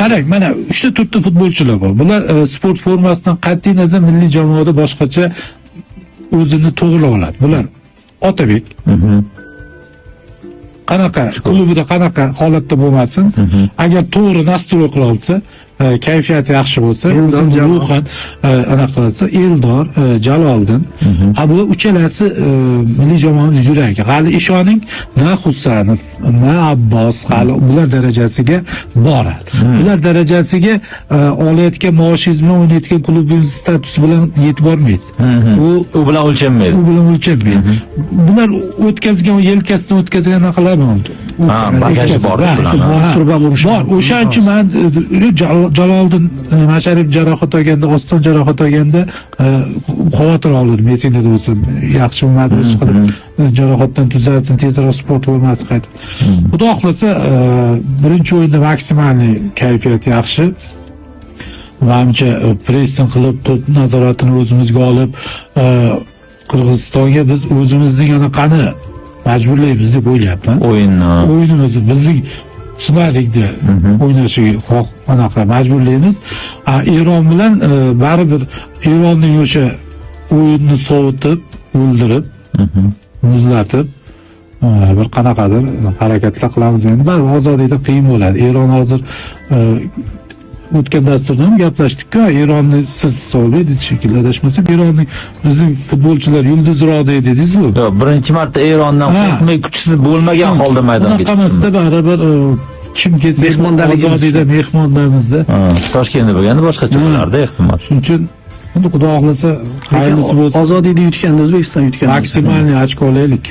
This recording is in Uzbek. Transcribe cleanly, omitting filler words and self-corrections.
qarang, mana 3 ta futbolchilar bor. Bular sport formasidan qat'iy nazar milliy jamoada boshqacha o'zini to'g'rilab oladi. Bular Otabek. Qanaqa klubida qanaqa holatda bo'lmasin, agar to'g'ri nastroy qila olsa, kayfiyati yaxshi bo'lsa, o'zini ruhan anaqa qilsa, Eldor, Jaloliddin, bular uchalasi milliy jamoamiz yuragi. Hali ishoning, na Husanov, na Abbos hali bular darajasiga boradi. Bular darajasiga olayotgan maoshingiz bilan o'ynayotgan klubingiz statusi bilan yetib bormaysiz. U bilan o'lchanmaydi. U bilan o'lchanmaydi. Bular o'tkazgan, yelkasidan o'tkazgan anaqalar bor. Bagaji bor. Bor. O'shaning uchun men Jaloliddin Masharif jarohat olganda, Oston jarohat olganda xavotir oldim. Mesenda bo'lsa yaxshi bo'lmadi, ish qilib jarohatdan tuzalsin, tezroq sport bo'lmas qaytib. Xudo xohlasa, birinchi o'yinda maksimalniy kayfiyat yaxshi. Menimcha pressing qilib, to'p nazoratini o'zimizga olib, Qirg'izistonga biz o'zimizning anaqani majburlaymiz deb o'ylayapman. O'yinimizni bizning ssenariyda o'ynashiga anaqa majburlaymiz. Eron bilan baribir Eronning o'sha o'yinni sovutib, o'ldirib, muzlatib bir qanaqadir harakatlar qilamiz. Endi baribir ozodlikda qiyin bo'ladi. Eron hozir o'tgan dasturda ham gaplashdik-ku, Eronni siz hisoblaysiz shekilli adashmasak, Eronning bizning futbolchilar yulduzroqda dedingiz-ku. Yo'q, birinchi marta Erondan qo'rqmay kuchsiz bo'lmagan holda maydonga chiqdingiz. Baribir kim kelsa ozodlikda mehmonlarimizda. Toshkentda bo'lganda boshqacha bo'lardi ehtimol. Shuning uchun Xudo xohlasa xayrlisi bo'lsin. Ozodlikda yutganda O'zbekiston yutgan. Maksimalniy ochko olaylik.